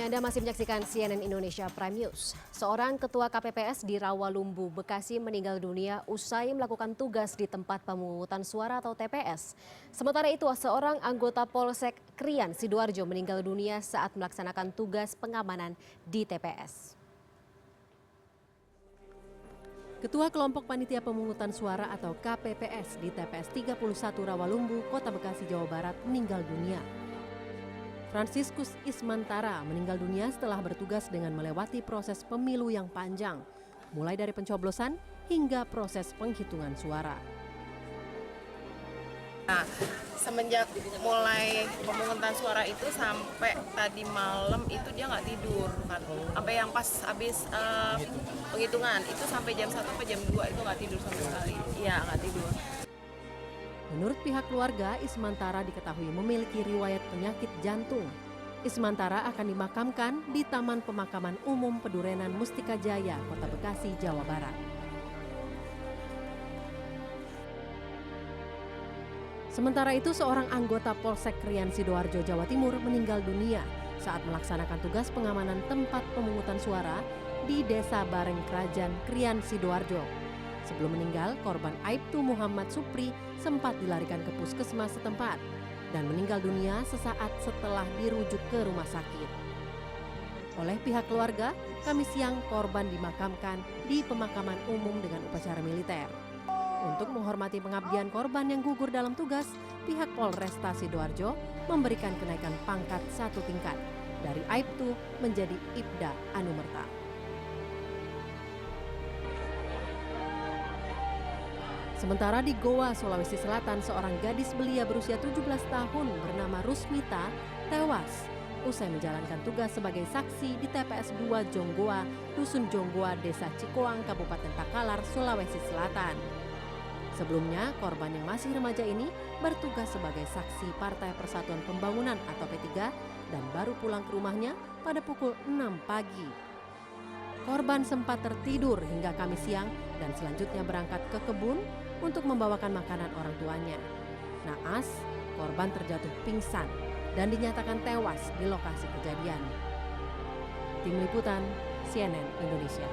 Anda masih menyaksikan CNN Indonesia Prime News. Seorang ketua KPPS di Rawalumbu, Bekasi meninggal dunia usai melakukan tugas di tempat pemungutan suara atau TPS. Sementara itu, seorang anggota Polsek Krian Sidoarjo meninggal dunia saat melaksanakan tugas pengamanan di TPS. Ketua Kelompok Panitia Pemungutan Suara atau KPPS di TPS 31 Rawalumbu, Kota Bekasi, Jawa Barat meninggal dunia. Franciscus Ismantara meninggal dunia setelah bertugas dengan melewati proses pemilu yang panjang, mulai dari pencoblosan hingga proses penghitungan suara. Nah, semenjak mulai pemungutan suara itu sampai tadi malam itu dia nggak tidur kan. Sampai yang pas habis penghitungan itu sampai jam 1 sampai jam 2 itu nggak tidur sama sekali. Iya, nggak tidur. Menurut pihak keluarga, Ismantara diketahui memiliki riwayat penyakit jantung. Ismantara akan dimakamkan di Taman Pemakaman Umum Pedurenan Mustika Jaya, Kota Bekasi, Jawa Barat. Sementara itu, seorang anggota Polsek Krian Sidoarjo, Jawa Timur meninggal dunia saat melaksanakan tugas pengamanan tempat pemungutan suara di Desa Bareng Kerajaan Krian Sidoarjo. Sebelum meninggal, korban Aibtu Muhammad Supri sempat dilarikan ke puskesmas setempat dan meninggal dunia sesaat setelah dirujuk ke rumah sakit. Oleh pihak keluarga, Kamis siang korban dimakamkan di pemakaman umum dengan upacara militer. Untuk menghormati pengabdian korban yang gugur dalam tugas, pihak Polresta Sidoarjo memberikan kenaikan pangkat 1 tingkat dari Aibtu menjadi Ibda Anumerta. Sementara di Goa, Sulawesi Selatan, seorang gadis belia berusia 17 tahun bernama Rusmita tewas usai menjalankan tugas sebagai saksi di TPS 2 Jonggoa, Dusun Jonggoa, Desa Cikoang, Kabupaten Takalar, Sulawesi Selatan. Sebelumnya, korban yang masih remaja ini bertugas sebagai saksi Partai Persatuan Pembangunan atau P3 dan baru pulang ke rumahnya pada pukul 6 pagi. Korban sempat tertidur hingga Kamis siang dan selanjutnya berangkat ke kebun untuk membawakan makanan orang tuanya. Naas, korban terjatuh pingsan dan dinyatakan tewas di lokasi kejadian. Tim Liputan, CNN Indonesia.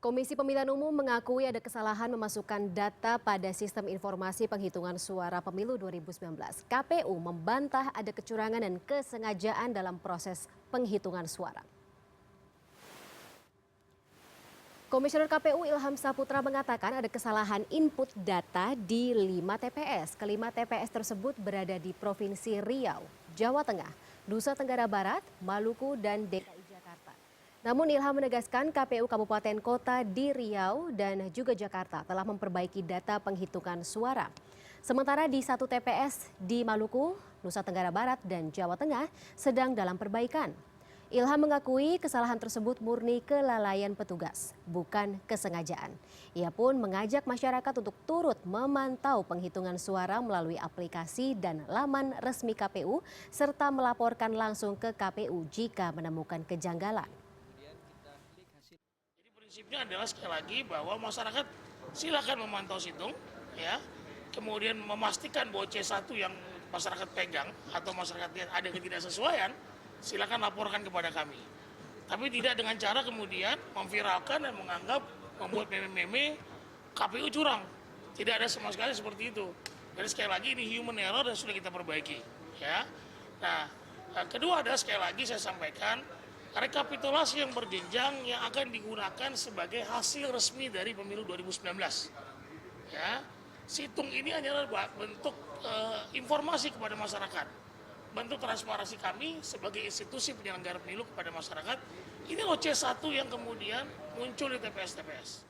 Komisi Pemilihan Umum mengakui ada kesalahan memasukkan data pada sistem informasi penghitungan suara pemilu 2019. KPU membantah ada kecurangan dan kesengajaan dalam proses penghitungan suara. Komisioner KPU Ilham Saputra mengatakan ada kesalahan input data di 5 TPS. Kelima TPS tersebut berada di Provinsi Riau, Jawa Tengah, Nusa Tenggara Barat, Maluku, dan DKI Jakarta. Namun Ilham menegaskan KPU Kabupaten Kota di Riau dan juga Jakarta telah memperbaiki data penghitungan suara. Sementara di 1 TPS di Maluku, Nusa Tenggara Barat, dan Jawa Tengah sedang dalam perbaikan. Ilham mengakui kesalahan tersebut murni kelalaian petugas, bukan kesengajaan. Ia pun mengajak masyarakat untuk turut memantau penghitungan suara melalui aplikasi dan laman resmi KPU, serta melaporkan langsung ke KPU jika menemukan kejanggalan. Jadi prinsipnya adalah sekali lagi bahwa masyarakat silakan memantau situng, ya, kemudian memastikan bahwa C1 yang masyarakat pegang atau masyarakat lihat ada ketidaksesuaian, silakan laporkan kepada kami. Tapi tidak dengan cara kemudian memviralkan dan menganggap membuat meme-meme KPU curang. Tidak ada sama sekali seperti itu. Jadi sekali lagi ini human error dan sudah kita perbaiki. Ya. Nah, kedua adalah sekali lagi saya sampaikan rekapitulasi yang berjenjang yang akan digunakan sebagai hasil resmi dari pemilu 2019. Ya. Situng ini adalah bentuk informasi kepada masyarakat. Bentuk transparansi kami sebagai institusi penyelenggara pemilu kepada masyarakat. Ini loh C1 yang kemudian muncul di TPS-TPS.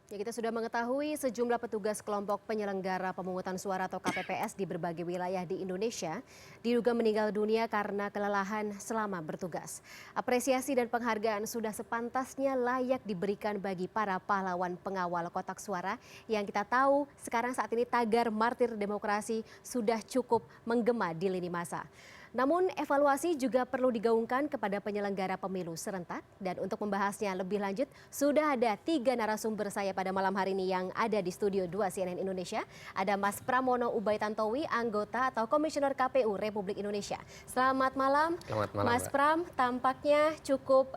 Ya, kita sudah mengetahui sejumlah petugas kelompok penyelenggara pemungutan suara atau KPPS di berbagai wilayah di Indonesia diduga meninggal dunia karena kelelahan selama bertugas. Apresiasi dan penghargaan sudah sepantasnya layak diberikan bagi para pahlawan pengawal kotak suara yang kita tahu sekarang saat ini tagar martir demokrasi sudah cukup menggema di lini masa. Namun evaluasi juga perlu digaungkan kepada penyelenggara pemilu serentak. Dan untuk membahasnya lebih lanjut, sudah ada 3 narasumber saya pada malam hari ini yang ada di Studio 2 CNN Indonesia. Ada Mas Pramono Ubay Tantowi, anggota atau Komisioner KPU Republik Indonesia. Selamat malam, Mas Mbak. Pram. Tampaknya cukup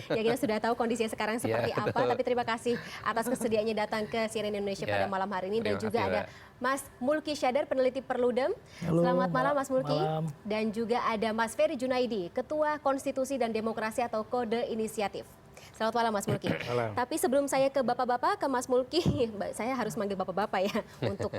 ya kita sudah tahu kondisinya sekarang seperti apa, betul. tapi terima kasih atas kesediaannya datang ke CNN Indonesia pada malam hari ini. Dan Terima juga kasih, ada Mbak. Mas Mulki Syadar, peneliti Perludem. Halo, Selamat malam Mbak. Mas Mulki. Malam. Dan juga ada Mas Ferry Junaidi, Ketua Konstitusi dan Demokrasi atau Kode Inisiatif. Selamat malam Mas Mulki. Malam. Tapi sebelum saya ke Bapak-Bapak, ke Mas Mulki, saya harus manggil Bapak-Bapak ya untuk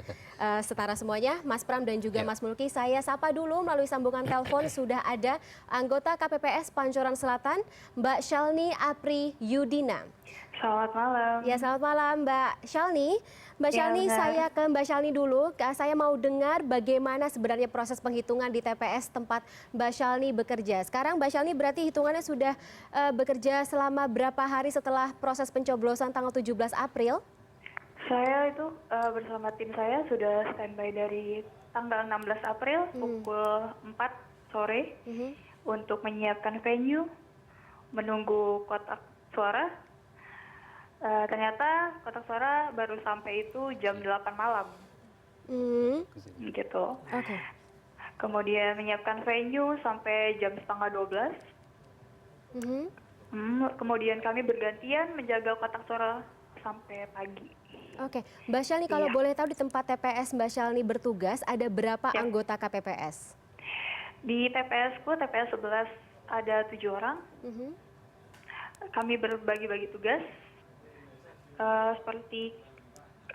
setara semuanya. Mas Pram dan juga Mas Mulki, saya sapa dulu melalui sambungan telepon. Sudah ada anggota KPPS Pancoran Selatan, Mbak Shalni Apri Yudina. Selamat malam. Ya, selamat malam Mbak Shalni. Mbak Ya, Shalni, benar. saya ke Mbak Shalni dulu. Saya mau dengar bagaimana sebenarnya proses penghitungan di TPS tempat Mbak Shalni bekerja. Sekarang Mbak Shalni berarti hitungannya sudah bekerja selama berapa hari setelah proses pencoblosan tanggal 17 April? Saya itu bersama tim saya sudah standby dari tanggal 16 April pukul 4 sore untuk menyiapkan venue, menunggu kotak suara. Ternyata kotak suara baru sampai itu jam 8 malam, gitu. Oke. Kemudian menyiapkan venue sampai jam setengah 12. Kemudian kami bergantian menjaga kotak suara sampai pagi. Oke, Mbak Shalni, kalau Iya. boleh tahu di tempat TPS Mbak Shalni bertugas ada berapa Ya. anggota KPPS? Di TPS ku, TPS 11 ada 7 orang. Kami berbagi-bagi tugas. Seperti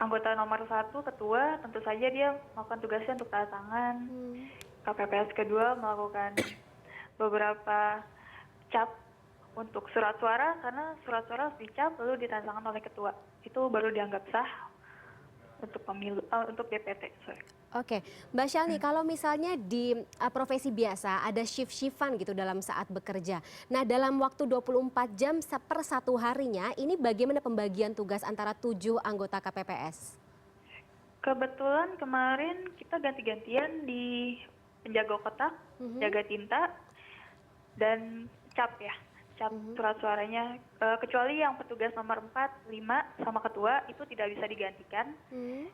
anggota nomor 1, ketua, tentu saja dia melakukan tugasnya untuk tanda tangan. KPPS kedua melakukan beberapa cap untuk surat suara, karena surat suara harus dicap lalu ditandatangan oleh ketua. Itu baru dianggap sah untuk pemilu, untuk DPT. Sorry. Oke, Mbak Shalni, kalau misalnya di profesi biasa ada shift-shiftan gitu dalam saat bekerja. Nah, dalam waktu 24 jam per satu harinya, ini bagaimana pembagian tugas antara 7 anggota KPPS? Kebetulan kemarin kita ganti-gantian di penjaga kotak, jaga tinta, dan cap ya. Cap surat suaranya, kecuali yang petugas nomor 4, 5 sama ketua itu tidak bisa digantikan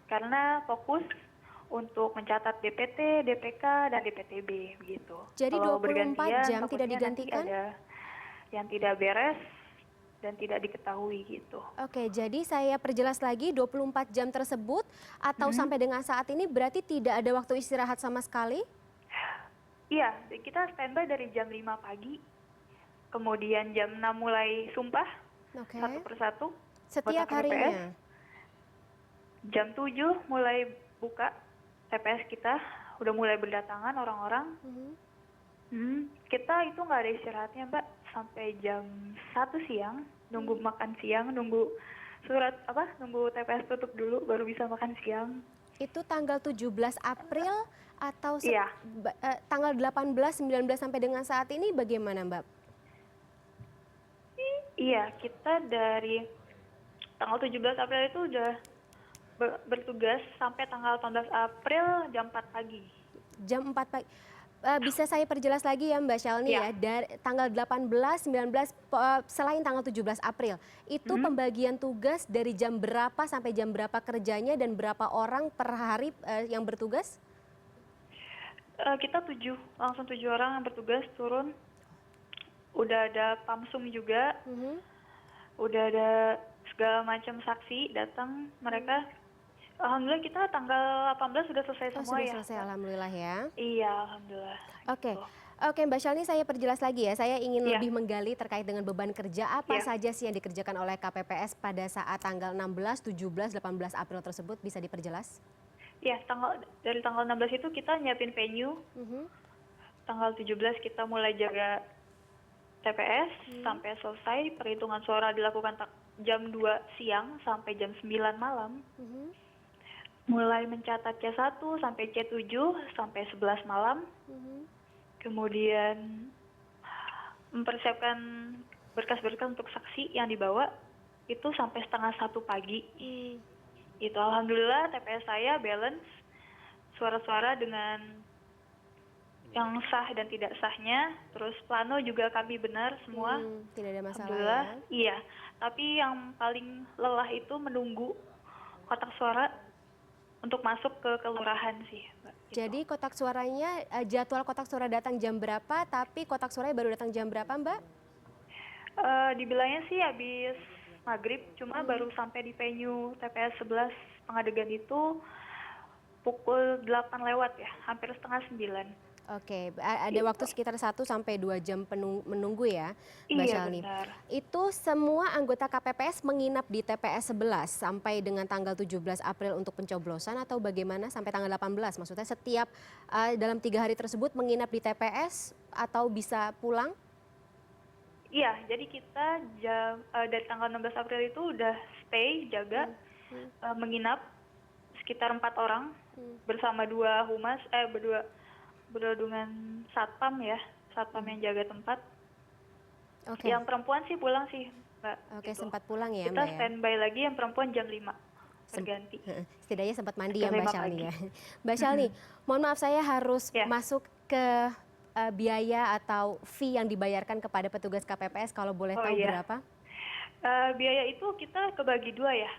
karena fokus untuk mencatat DPT, DPK, dan DPTB begitu. Jadi Kalau 24 bergantian, jam tidak takutnya nanti digantikan? ada yang tidak beres dan tidak diketahui gitu. Oke, jadi saya perjelas lagi 24 jam tersebut atau sampai dengan saat ini berarti tidak ada waktu istirahat sama sekali? Iya, kita standby dari jam 5 pagi, kemudian jam 6 mulai sumpah, Oke. satu persatu. Setiap Kota KPPS. harinya? Jam 7 mulai buka TPS kita, udah mulai berdatangan orang-orang. Kita itu nggak ada istirahatnya Mbak, sampai jam 1 siang, nunggu makan siang, nunggu nunggu TPS tutup dulu baru bisa makan siang. Itu tanggal 17 April atau Iya. Tanggal 18, 19 sampai dengan saat ini bagaimana Mbak? Iya, kita dari tanggal 17 April itu udah bertugas sampai tanggal 18 April jam 4 pagi. Jam 4 pagi. Bisa saya perjelas lagi ya Mbak Shalni ya, Iya. dari tanggal 18, 19, selain tanggal 17 April, itu pembagian tugas dari jam berapa sampai jam berapa kerjanya dan berapa orang per hari yang bertugas? Kita langsung 7 orang yang bertugas turun. Udah ada pamsum juga, udah ada segala macam saksi datang mereka. Alhamdulillah kita tanggal 18 sudah selesai Oh, semua sudah ya. selesai, alhamdulillah ya. Iya, alhamdulillah. Oke. Gitu. Oke Mbak Shalni, saya perjelas lagi ya. Saya ingin Iya. lebih menggali terkait dengan beban kerja apa Iya. saja sih yang dikerjakan oleh KPPS pada saat tanggal 16, 17, 18 April tersebut, bisa diperjelas? Ya, dari tanggal 16 itu kita nyiapin venue. Tanggal 17 kita mulai jaga TPS sampai selesai. Perhitungan suara dilakukan jam 2 siang sampai jam 9 malam. Mulai mencatat C1 sampai C7 sampai 11 malam. Kemudian mempersiapkan berkas-berkas untuk saksi yang dibawa itu sampai setengah 1 pagi. Itu alhamdulillah TPS saya balance suara-suara dengan yang sah dan tidak sahnya, terus plano juga kami benar semua. Tidak ada masalah Alhamdulillah, ya. iya. Tapi yang paling lelah itu menunggu kotak suara untuk masuk ke kelurahan sih, Mbak. Gitu. Jadi kotak suaranya, jadwal kotak suara datang jam berapa, tapi kotak suaranya baru datang jam berapa, Mbak? Dibilangnya sih habis maghrib, cuma baru sampai di venue TPS 11 Pengadegan itu pukul 8 lewat ya, hampir setengah 9. Oke, ada waktu sekitar 1 sampai 2 jam menunggu ya, Mbak Iya Shalni. benar. Itu semua anggota KPPS menginap di TPS 11 sampai dengan tanggal 17 April untuk pencoblosan atau bagaimana sampai tanggal 18? Maksudnya setiap dalam 3 hari tersebut menginap di TPS atau bisa pulang? Iya, jadi kita dari tanggal 16 April itu udah stay, jaga, menginap sekitar 4 orang bersama 2 humas, berdua dengan satpam ya, satpam yang jaga tempat. Oke. Yang perempuan sih pulang sih, Mbak. Oke, gitu. sempat pulang ya, Kita Mbak ya. standby lagi yang perempuan jam 5 berganti. Setidaknya sempat mandi ya Jam Mbak 5 Shalni pagi. ya. Mbak Shalni, mohon maaf saya harus Ya. masuk ke biaya atau fee yang dibayarkan kepada petugas KPPS kalau boleh Oh, tahu iya. berapa? Biaya itu kita kebagi 2 ya,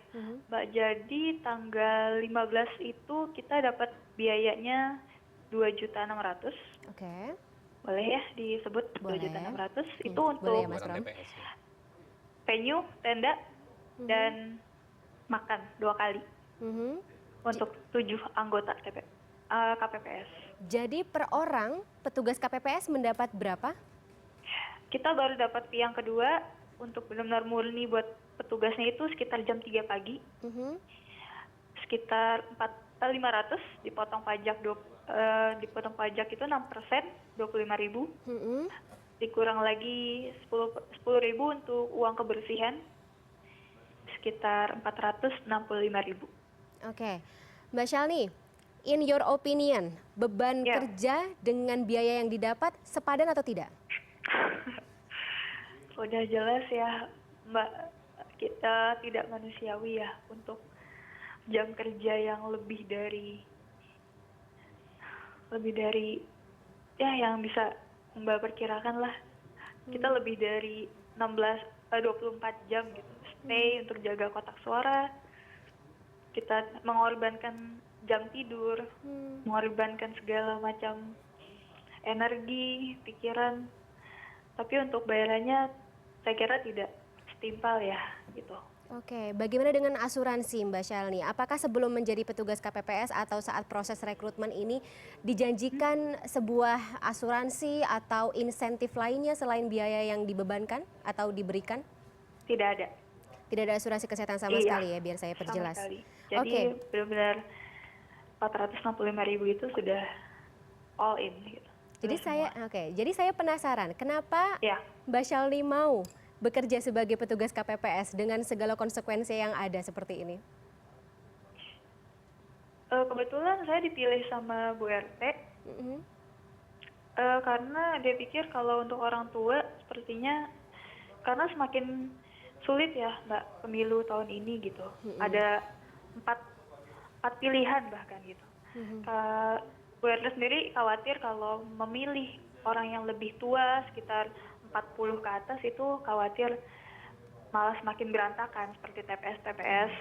Mbak. Jadi tanggal 15 itu kita dapat biayanya 2.600.000. Oke. Boleh ya disebut Boleh. 2.600.000. Itu Boleh untuk ya Mas Barang Rom? TPS ya. venue, tenda, dan makan 2 kali Mhm. untuk 7 anggota KPPS. Jadi per orang petugas KPPS mendapat berapa? Kita baru dapat fee yang kedua untuk benar-benar murni buat petugasnya itu sekitar jam 3 pagi, Mhm. sekitar 500, dipotong pajak itu 6%, 25.000, Mhm. dikurang lagi 10.000 untuk uang kebersihan, sekitar 465.000. Oke. Mbak Shalni, in your opinion, beban Ya. kerja dengan biaya yang didapat sepadan atau tidak? Udah jelas ya, Mbak, kita tidak manusiawi ya untuk jam kerja yang lebih dari ya yang bisa Mbak perkirakan lah. Kita lebih dari 24 jam gitu stay untuk jaga kotak suara. Kita mengorbankan jam tidur, mengorbankan segala macam energi, pikiran. Tapi untuk bayarannya saya kira tidak setimpal ya gitu. Oke, bagaimana dengan asuransi Mbak Shalni? Apakah sebelum menjadi petugas KPPS atau saat proses rekrutmen ini dijanjikan sebuah asuransi atau insentif lainnya selain biaya yang dibebankan atau diberikan? Tidak ada. Tidak ada asuransi kesehatan sama Iya, sekali ya, biar saya sama perjelas. sekali. Jadi Oke. benar-benar 465.000 itu sudah all in gitu. Jadi Sudah saya penasaran, kenapa Ya. Mbak Shalni mau bekerja sebagai petugas KPPS dengan segala konsekuensi yang ada seperti ini? Kebetulan saya dipilih sama Bu RT Mhm. karena dia pikir kalau untuk orang tua sepertinya karena semakin sulit ya Mbak pemilu tahun ini gitu. Ada empat pilihan bahkan gitu. Bu RT sendiri khawatir kalau memilih orang yang lebih tua sekitar 40 ke atas itu khawatir malah semakin berantakan seperti TPS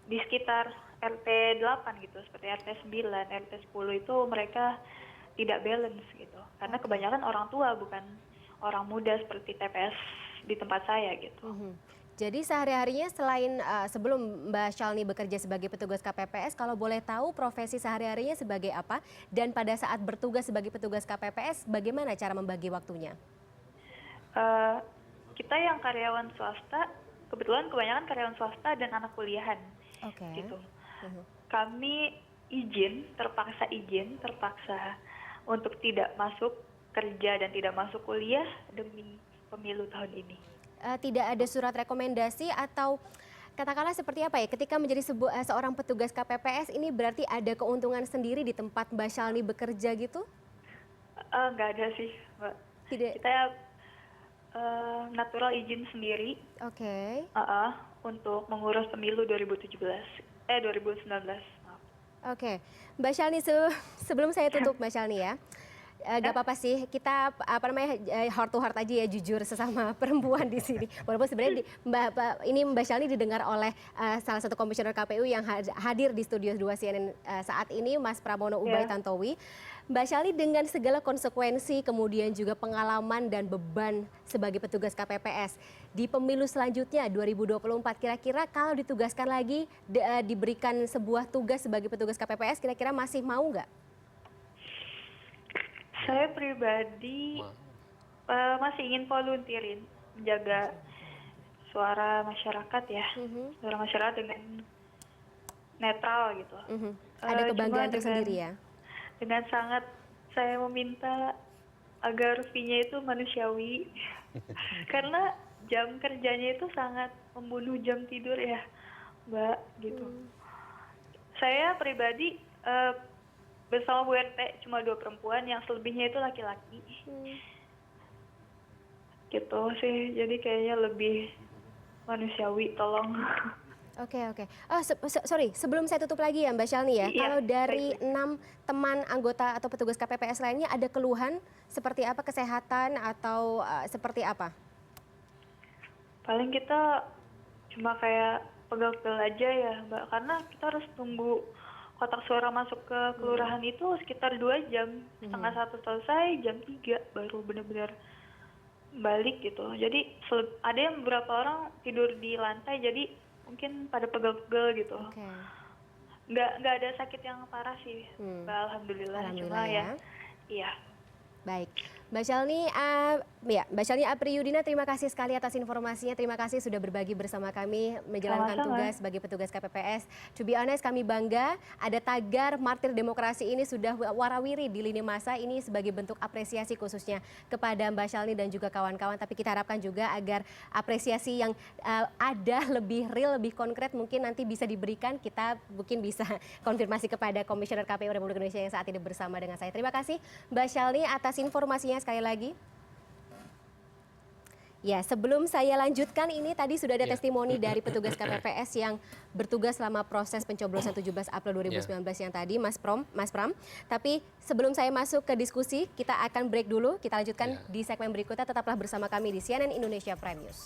di sekitar RT 8 gitu, seperti RT 9, RT 10 itu mereka tidak balance gitu. Karena kebanyakan orang tua bukan orang muda seperti TPS di tempat saya gitu. Jadi sehari-harinya selain sebelum Mbak Shalni bekerja sebagai petugas KPPS, kalau boleh tahu profesi sehari-harinya sebagai apa? Dan pada saat bertugas sebagai petugas KPPS, bagaimana cara membagi waktunya? Kita yang karyawan swasta, kebetulan kebanyakan karyawan swasta dan anak kuliahan Oke. gitu. Kami terpaksa untuk tidak masuk kerja dan tidak masuk kuliah demi pemilu tahun ini. Tidak ada surat rekomendasi atau katakanlah seperti apa ya, ketika menjadi seorang petugas KPPS ini berarti ada keuntungan sendiri di tempat Mbak Shalni bekerja gitu? Nggak ada sih, Mbak. Tidak. Kita natural izin sendiri Oke. untuk mengurus pemilu 2019. Maaf. Oke, Mbak Shalni, sebelum saya tutup Mbak Shalni ya, Gak apa-apa sih, kita heart to heart aja ya, jujur sesama perempuan di sini. Walaupun sebenarnya Mbak Shalini didengar oleh salah satu komisioner KPU yang hadir di studio 2 CNN saat ini, Mas Pramono Ubay Tantowi. Mbak Shalini dengan segala konsekuensi, kemudian juga pengalaman dan beban sebagai petugas KPPS di pemilu selanjutnya 2024, kira-kira kalau ditugaskan lagi, diberikan sebuah tugas sebagai petugas KPPS, kira-kira masih mau nggak? Saya pribadi masih ingin volunteerin, menjaga suara masyarakat ya, suara masyarakat dengan netral gitu. Ada kebanggaan tersendiri ya? Dengan sangat saya meminta agar fee-nya itu manusiawi, karena jam kerjanya itu sangat membunuh jam tidur ya, Mbak, gitu. Saya pribadi bersama Bu RT cuma 2 perempuan, yang selebihnya itu laki-laki. Gitu sih, jadi kayaknya lebih manusiawi, tolong. Oke. Oh, sorry, sebelum saya tutup lagi ya Mbak Shalini ya, kalau dari 6 teman anggota atau petugas KPPS lainnya ada keluhan seperti apa, kesehatan atau seperti apa? Paling kita cuma kayak pegel-pegel aja ya Mbak, karena kita harus tunggu kotak suara masuk ke kelurahan itu sekitar 2 jam, setengah 1 selesai, jam 3 baru benar-benar balik gitu. Jadi ada yang beberapa orang tidur di lantai, jadi mungkin pada pegel-pegel gitu. Nggak ada sakit yang parah sih, Mbak, alhamdulillah. Cuma ya, iya. Baik, Mbak Shalini, Mbak Shalini Apriyudina, terima kasih sekali atas informasinya. Terima kasih sudah berbagi bersama kami menjalankan tugas sebagai petugas KPPS. To be honest, kami bangga ada tagar Martir Demokrasi ini sudah warawiri di lini masa ini sebagai bentuk apresiasi khususnya kepada Mbak Shalini dan juga kawan-kawan. Tapi kita harapkan juga agar apresiasi yang ada lebih real, lebih konkret mungkin nanti bisa diberikan. Kita mungkin bisa konfirmasi kepada Komisioner KPU Republik Indonesia yang saat ini bersama dengan saya. Terima kasih Mbak Shalini atas informasinya sekali lagi. Ya, sebelum saya lanjutkan ini tadi sudah ada testimoni dari petugas KPPS yang bertugas selama proses pencoblosan 17 April 2019 yang tadi, Mas Pram. Tapi sebelum saya masuk ke diskusi, kita akan break dulu. Kita lanjutkan di segmen berikutnya. Tetaplah bersama kami di CNN Indonesia Prime News.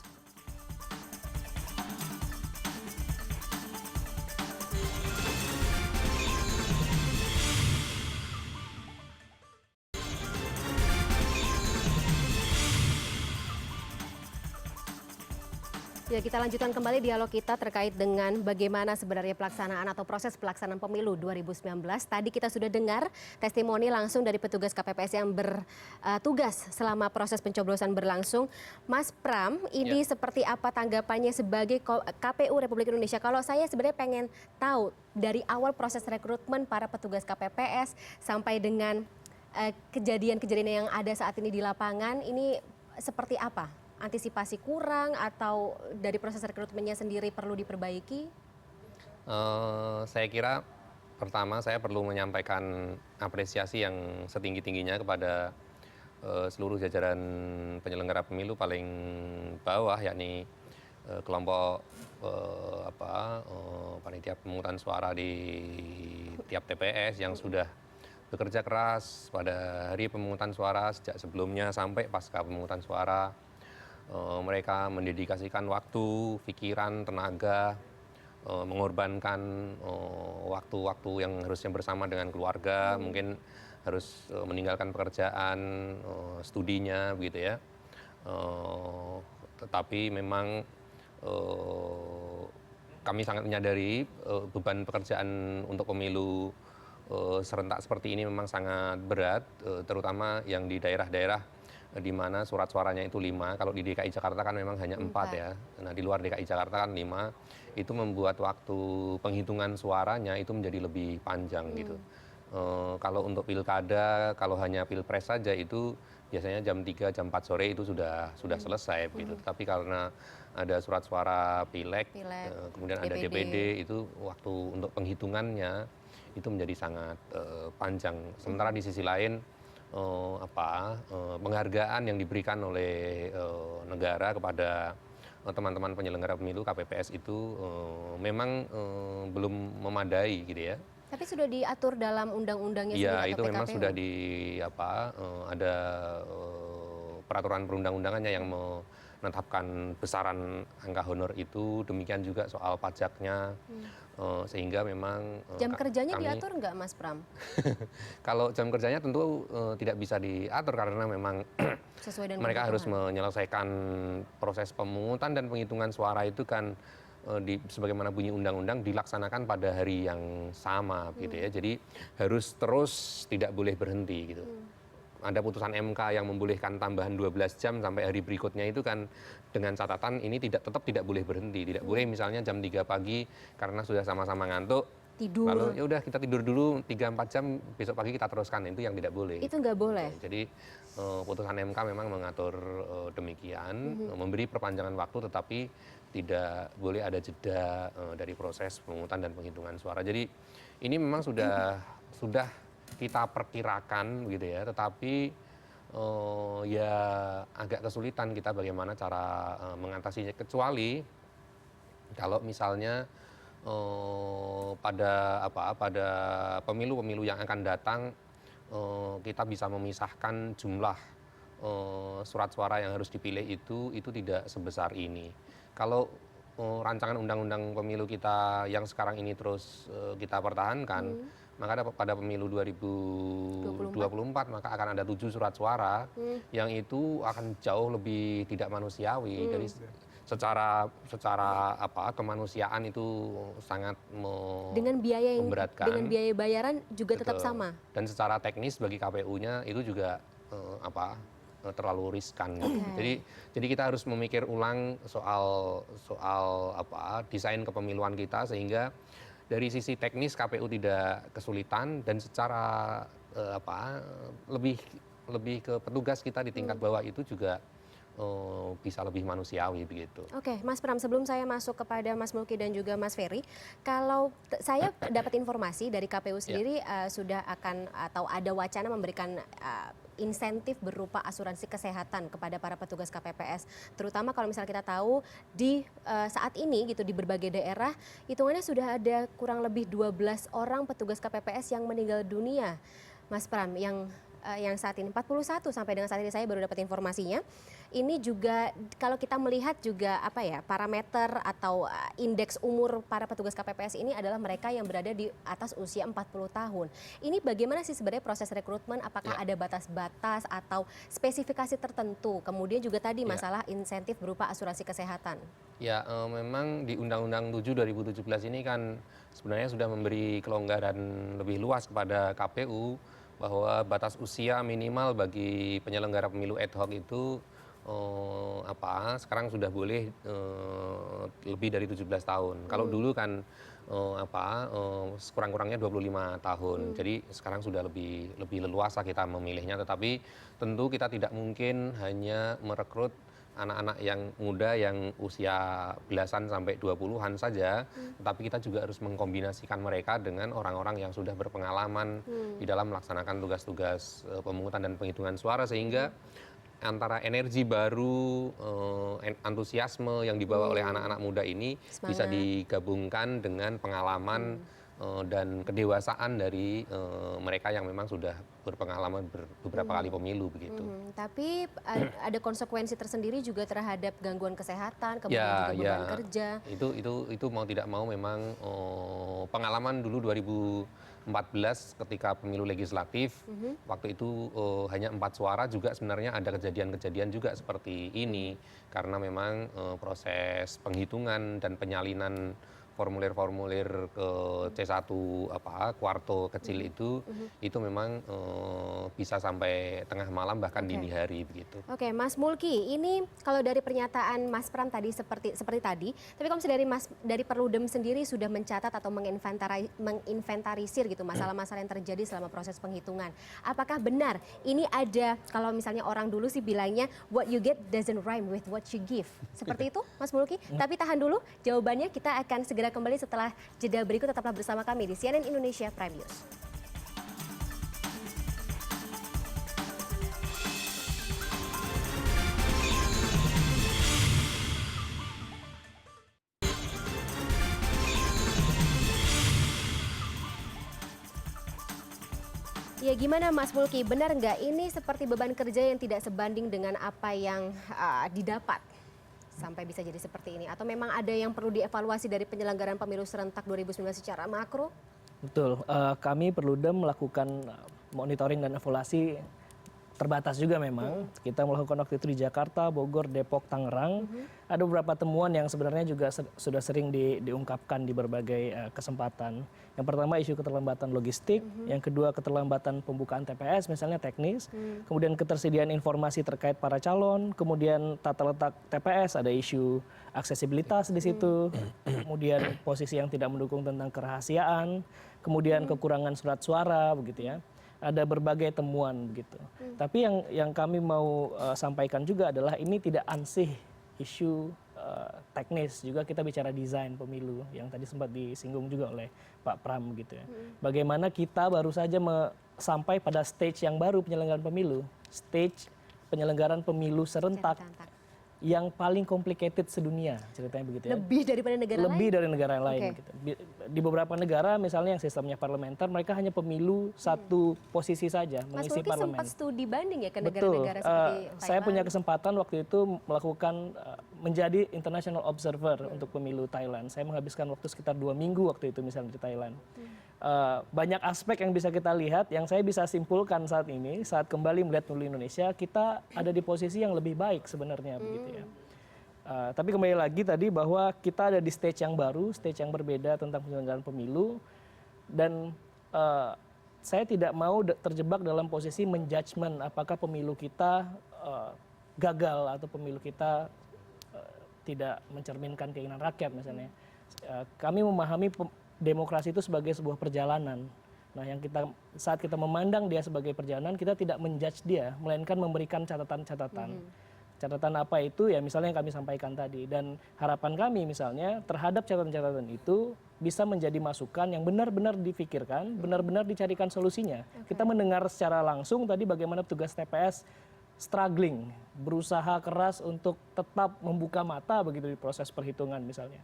Ya, kita lanjutkan kembali dialog kita terkait dengan bagaimana sebenarnya pelaksanaan atau proses pelaksanaan pemilu 2019. Tadi kita sudah dengar testimoni langsung dari petugas KPPS yang bertugas selama proses pencoblosan berlangsung. Mas Pram, ini seperti apa tanggapannya sebagai KPU Republik Indonesia? Kalau saya sebenarnya pengen tahu dari awal proses rekrutmen para petugas KPPS sampai dengan kejadian-kejadian yang ada saat ini di lapangan, ini seperti apa? Antisipasi kurang atau dari proses rekrutmennya sendiri perlu diperbaiki? Saya kira pertama saya perlu menyampaikan apresiasi yang setinggi-tingginya kepada seluruh jajaran penyelenggara pemilu paling bawah, yakni kelompok panitia pemungutan suara di tiap TPS yang sudah bekerja keras pada hari pemungutan suara sejak sebelumnya sampai pasca pemungutan suara. Mereka mendedikasikan waktu, pikiran, tenaga, mengorbankan waktu-waktu yang harusnya bersama dengan keluarga, mungkin harus meninggalkan pekerjaan, studinya begitu ya. Tetapi memang kami sangat menyadari beban pekerjaan untuk pemilu serentak seperti ini memang sangat berat, terutama yang di daerah-daerah di mana surat suaranya itu 5, kalau di DKI Jakarta kan memang hanya 4 ya. Nah, di luar DKI Jakarta kan 5, itu membuat waktu penghitungan suaranya itu menjadi lebih panjang gitu. Kalau untuk pilkada, kalau hanya pilpres saja itu biasanya jam 3, jam 4 sore itu sudah selesai gitu. Tapi karena ada surat suara pileg, kemudian ada DPD, itu waktu untuk penghitungannya itu menjadi sangat panjang. Sementara di sisi lain penghargaan yang diberikan oleh negara kepada teman-teman penyelenggara pemilu KPPS itu memang belum memadai gitu ya. Tapi sudah diatur dalam undang-undangnya sendiri Iya, atau itu memang PKPU? sudah ada peraturan perundang-undangannya yang menetapkan besaran angka honor itu, demikian juga soal pajaknya, sehingga memang Jam kerjanya kami, diatur nggak, Mas Pram? kalau jam kerjanya tentu tidak bisa diatur karena memang Sesuai dengan mereka harus kebutuhan. menyelesaikan proses pemungutan dan penghitungan suara itu kan sebagaimana bunyi undang-undang dilaksanakan pada hari yang sama gitu ya. Jadi harus terus, tidak boleh berhenti gitu. Ada putusan MK yang membolehkan tambahan 12 jam sampai hari berikutnya itu kan dengan catatan ini tetap tidak boleh berhenti. Tidak boleh misalnya jam 3 pagi karena sudah sama-sama ngantuk, Tidur. lalu ya udah kita tidur dulu 3-4 jam, besok pagi kita teruskan. Itu yang tidak boleh. Itu nggak boleh. Jadi putusan MK memang mengatur demikian, memberi perpanjangan waktu, tetapi tidak boleh ada jeda dari proses pemungutan dan penghitungan suara. Jadi ini memang sudah kita perkirakan begitu ya, tetapi ya agak kesulitan kita bagaimana cara mengatasinya, kecuali kalau misalnya pada pemilu-pemilu yang akan datang kita bisa memisahkan jumlah surat suara yang harus dipilih itu tidak sebesar ini. Kalau rancangan undang-undang pemilu kita yang sekarang ini terus kita pertahankan, maka pada pemilu 2024 maka akan ada 7 surat suara yang itu akan jauh lebih tidak manusiawi. Dari secara kemanusiaan itu sangat Dengan biaya yang memberatkan. dengan biaya bayaran juga tetap Betul. sama. Dan secara teknis bagi KPU-nya itu juga terlalu riskan. Jadi kita harus memikir ulang soal desain kepemiluan kita, sehingga dari sisi teknis KPU tidak kesulitan, dan secara lebih ke petugas kita di tingkat bawah itu juga bisa lebih manusiawi begitu. Oke, Mas Pram, sebelum saya masuk kepada Mas Mulki dan juga Mas Ferry, kalau saya dapat informasi dari KPU sendiri sudah akan atau ada wacana memberikan insentif berupa asuransi kesehatan kepada para petugas KPPS, terutama kalau misalnya kita tahu di saat ini gitu di berbagai daerah hitungannya sudah ada kurang lebih 12 orang petugas KPPS yang meninggal dunia, Mas Pram, yang saat ini 41 sampai dengan saat ini saya baru dapat informasinya. Ini juga kalau kita melihat juga parameter atau indeks umur para petugas KPPS ini adalah mereka yang berada di atas usia 40 tahun. Ini bagaimana sih sebenarnya proses rekrutmen? Apakah ada batas-batas atau spesifikasi tertentu? Kemudian juga tadi masalah insentif berupa asuransi kesehatan. Ya, memang di Undang-Undang 7 2017 ini kan sebenarnya sudah memberi kelonggaran lebih luas kepada KPU bahwa batas usia minimal bagi penyelenggara pemilu ad hoc itu sekarang sudah boleh lebih dari 17 tahun. Kalau dulu kan sekurang-kurangnya 25 tahun. Jadi sekarang sudah lebih leluasa kita memilihnya, tetapi tentu kita tidak mungkin hanya merekrut anak-anak yang muda yang usia belasan sampai 20-an saja, tetapi kita juga harus mengkombinasikan mereka dengan orang-orang yang sudah berpengalaman di dalam melaksanakan tugas-tugas pemungutan dan penghitungan suara, sehingga antara energi baru, antusiasme yang dibawa oleh anak-anak muda ini bisa digabungkan dengan pengalaman dan kedewasaan dari mereka yang memang sudah berpengalaman beberapa kali pemilu begitu. Tapi ada konsekuensi tersendiri juga terhadap gangguan kesehatan, kemudian juga beban kerja. Itu mau tidak mau memang pengalaman dulu 2014 ketika pemilu legislatif, waktu itu hanya 4 suara juga sebenarnya ada kejadian-kejadian juga seperti ini, karena memang proses penghitungan dan penyalinan formulir-formulir ke C1 kuarto kecil itu memang bisa sampai tengah malam bahkan dini hari begitu. Oke, Mas Mulki, ini kalau dari pernyataan Mas Pram tadi seperti tadi, tapi kalau misalnya dari Perludem sendiri sudah mencatat atau menginventarisir gitu masalah-masalah yang terjadi selama proses penghitungan. Apakah benar ini ada, kalau misalnya orang dulu sih bilangnya what you get doesn't rhyme with what you give. Seperti itu, Mas Mulki? Tapi tahan dulu jawabannya, kita akan segera kembali setelah jeda berikut. Tetaplah bersama kami di CNN Indonesia Prime News. Ya gimana Mas Mulki, benar nggak ini seperti beban kerja yang tidak sebanding dengan apa yang didapat sampai bisa jadi seperti ini? Atau memang ada yang perlu dievaluasi dari penyelenggaraan pemilu serentak 2019 secara makro? Betul, kami Perludem melakukan monitoring dan evaluasi terbatas juga memang. Kita melakukan waktu itu di Jakarta, Bogor, Depok, Tangerang. Ada beberapa temuan yang sebenarnya juga sudah sering diungkapkan di berbagai kesempatan. Yang pertama isu keterlambatan logistik, yang kedua keterlambatan pembukaan TPS misalnya teknis, kemudian ketersediaan informasi terkait para calon, kemudian tata letak TPS, ada isu aksesibilitas di situ, kemudian posisi yang tidak mendukung tentang kerahasiaan, kemudian kekurangan surat suara begitu ya. Ada berbagai temuan begitu. Tapi yang kami mau sampaikan juga adalah ini tidak ansih isu teknis, juga kita bicara desain pemilu yang tadi sempat disinggung juga oleh Pak Pram gitu ya. Bagaimana kita baru saja sampai pada stage yang baru penyelenggaraan pemilu, stage penyelenggaraan pemilu serentak yang paling complicated sedunia, ceritanya begitu ya. Lebih daripada negara lain? Lebih dari negara lain. Oke. Gitu. Di beberapa negara misalnya yang sistemnya parlementer, mereka hanya pemilu satu posisi saja, Mas mengisi Mulki parlemen. sempat studi banding ya ke Betul. negara-negara seperti Saya Thailand? punya kesempatan waktu itu melakukan menjadi international observer untuk pemilu Thailand. Saya menghabiskan waktu sekitar 2 minggu waktu itu misalnya di Thailand. Banyak aspek yang bisa kita lihat, yang saya bisa simpulkan saat ini, saat kembali melihat pemilu Indonesia, kita ada di posisi yang lebih baik sebenarnya begitu ya. Tapi kembali lagi tadi bahwa kita ada di stage yang baru, stage yang berbeda tentang penyelenggaraan pemilu, dan saya tidak mau terjebak dalam posisi menjudgment apakah pemilu kita gagal atau pemilu kita tidak mencerminkan keinginan rakyat misalnya. Kami memahami demokrasi itu sebagai sebuah perjalanan. Nah, saat kita memandang dia sebagai perjalanan, kita tidak menjudge dia, melainkan memberikan catatan-catatan. Catatan apa itu? Ya misalnya yang kami sampaikan tadi. Dan harapan kami misalnya terhadap catatan-catatan itu bisa menjadi masukan yang benar-benar difikirkan, benar-benar dicarikan solusinya. Kita mendengar secara langsung tadi bagaimana petugas TPS struggling, berusaha keras untuk tetap membuka mata begitu di proses perhitungan misalnya.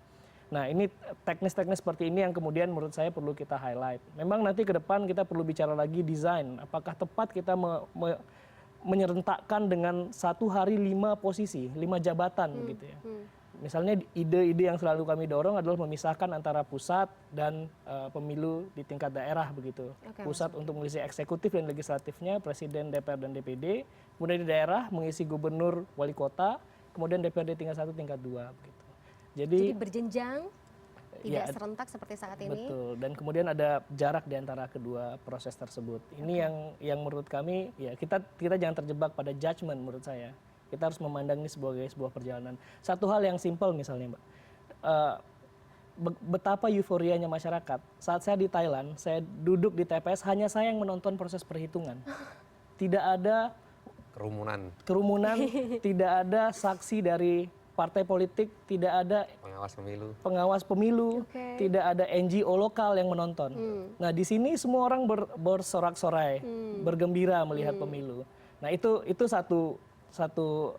Nah, ini teknis-teknis seperti ini yang kemudian menurut saya perlu kita highlight. Memang nanti ke depan kita perlu bicara lagi desain. Apakah tepat kita menyerentakkan dengan 1 hari 5 posisi, 5 jabatan gitu ya. Misalnya ide-ide yang selalu kami dorong adalah memisahkan antara pusat dan pemilu di tingkat daerah begitu. Pusat untuk mengisi eksekutif dan legislatifnya, presiden, DPR dan DPD. Kemudian di daerah mengisi gubernur, wali kota, kemudian DPRD tingkat 1, tingkat 2 begitu. Jadi berjenjang, tidak serentak seperti saat ini. Betul, dan kemudian ada jarak di antara kedua proses tersebut. Ini yang menurut kami, ya kita jangan terjebak pada judgement menurut saya. Kita harus memandang ini sebagai sebuah perjalanan. Satu hal yang simpel misalnya Mbak, betapa euforianya masyarakat. Saat saya di Thailand, saya duduk di TPS, hanya saya yang menonton proses perhitungan. Tidak ada kerumunan, tidak ada saksi dari partai politik, tidak ada pengawas pemilu, tidak ada NGO lokal yang menonton. Nah, di sini semua orang bersorak-sorai, bergembira melihat pemilu. Nah, itu satu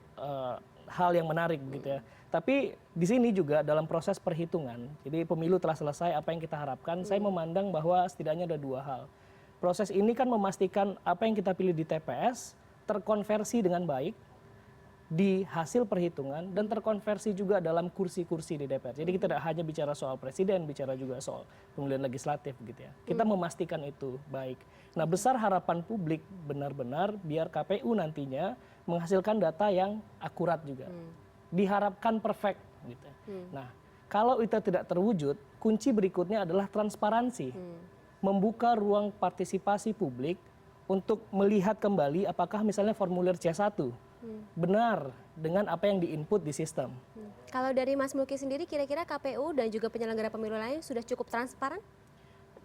hal yang menarik gitu ya. Tapi di sini juga dalam proses perhitungan, jadi pemilu telah selesai, apa yang kita harapkan, saya memandang bahwa setidaknya ada 2 hal. Proses ini kan memastikan apa yang kita pilih di TPS terkonversi dengan baik di hasil perhitungan dan terkonversi juga dalam kursi-kursi di DPR. Jadi kita tidak hanya bicara soal presiden, bicara juga soal pemilihan legislatif gitu ya. Kita memastikan itu baik. Nah, besar harapan publik benar-benar biar KPU nantinya menghasilkan data yang akurat juga. Diharapkan perfect gitu. Nah, kalau itu tidak terwujud, kunci berikutnya adalah transparansi. Membuka ruang partisipasi publik untuk melihat kembali apakah misalnya formulir C1 benar dengan apa yang diinput di sistem. Kalau dari Mas Mulki sendiri, kira-kira KPU dan juga penyelenggara pemilu lain sudah cukup transparan?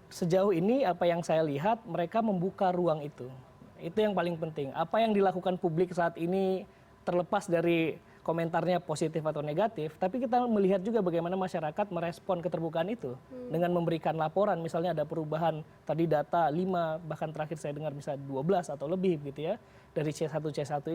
Sejauh ini apa yang saya lihat, mereka membuka ruang itu. Itu yang paling penting. Apa yang dilakukan publik saat ini terlepas dari komentarnya positif atau negatif, tapi kita melihat juga bagaimana masyarakat merespon keterbukaan itu dengan memberikan laporan, misalnya ada perubahan tadi data 5, bahkan terakhir saya dengar bisa 12 atau lebih gitu ya, dari C1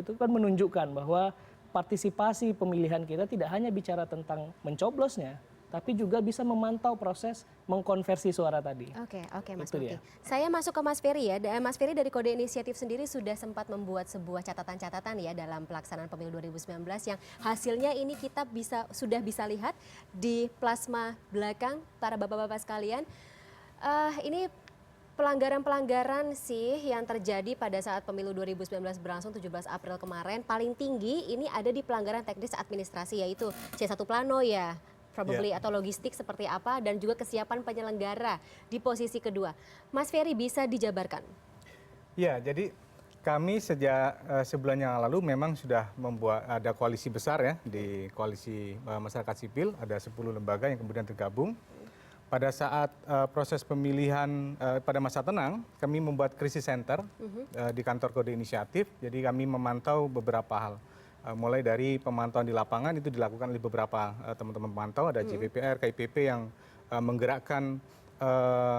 itu kan menunjukkan bahwa partisipasi pemilihan kita tidak hanya bicara tentang mencoblosnya, tapi juga bisa memantau proses mengkonversi suara tadi. Oke, Mas Itu Mulki. dia. Saya masuk ke Mas Ferry ya. Mas Ferry dari Kode Inisiatif sendiri sudah sempat membuat sebuah catatan-catatan ya dalam pelaksanaan pemilu 2019 yang hasilnya ini kita sudah bisa lihat di plasma belakang para bapak-bapak sekalian. Ini pelanggaran-pelanggaran sih yang terjadi pada saat pemilu 2019 berlangsung 17 April kemarin. Paling tinggi ini ada di pelanggaran teknis administrasi yaitu C1 Plano ya. Probably atau logistik seperti apa dan juga kesiapan penyelenggara di posisi kedua. Mas Ferry bisa dijabarkan? Ya, jadi kami sejak sebulan yang lalu memang sudah membuat ada koalisi besar ya di koalisi masyarakat sipil, ada 10 lembaga yang kemudian tergabung. Pada saat proses pemilihan pada masa tenang, kami membuat krisis center di kantor Kode Inisiatif. Jadi kami memantau beberapa hal. Mulai dari pemantauan di lapangan itu dilakukan oleh beberapa teman-teman pemantau, ada JPPR, KIPP yang menggerakkan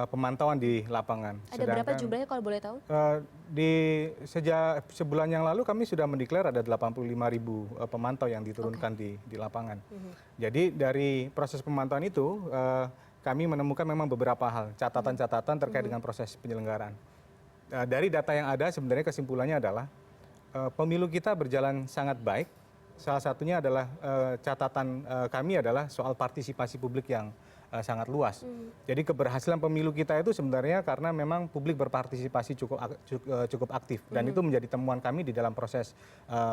pemantauan di lapangan. Ada berapa jumlahnya kalau boleh tahu? Sejak sebulan yang lalu kami sudah mendeklar ada 85.000 pemantau yang diturunkan di lapangan. Jadi dari proses pemantauan itu kami menemukan memang beberapa hal, catatan-catatan terkait dengan proses penyelenggaraan. Dari data yang ada sebenarnya kesimpulannya adalah pemilu kita berjalan sangat baik. Salah satunya adalah catatan kami adalah soal partisipasi publik yang sangat luas. Jadi keberhasilan pemilu kita itu sebenarnya karena memang publik berpartisipasi cukup aktif dan itu menjadi temuan kami di dalam proses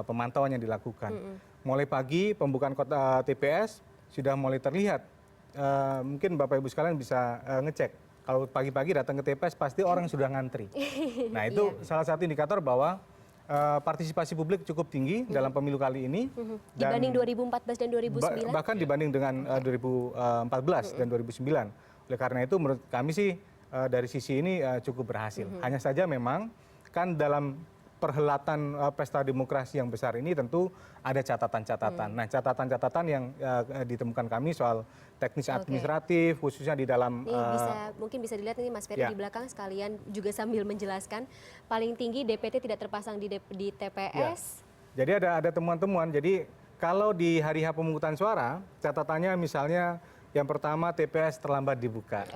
pemantauan yang dilakukan. Mulai pagi pembukaan kota TPS sudah mulai terlihat. Mungkin Bapak Ibu sekalian bisa ngecek. Kalau pagi-pagi datang ke TPS pasti orang sudah ngantri. Nah itu salah satu indikator bahwa partisipasi publik cukup tinggi dalam pemilu kali ini. Dibanding 2014 dan 2009? Bahkan dibanding dengan 2014 dan 2009. Oleh karena itu menurut kami sih dari sisi ini cukup berhasil. Hanya saja memang kan dalam perhelatan pesta demokrasi yang besar ini tentu ada catatan-catatan. Nah catatan-catatan yang ditemukan kami soal teknis administratif khususnya di dalam mungkin bisa dilihat ini Mas Ferry di belakang sekalian juga sambil menjelaskan paling tinggi DPT tidak terpasang di TPS. Jadi ada temuan-temuan. Jadi kalau di hari H pemungutan suara catatannya misalnya yang pertama TPS terlambat dibuka.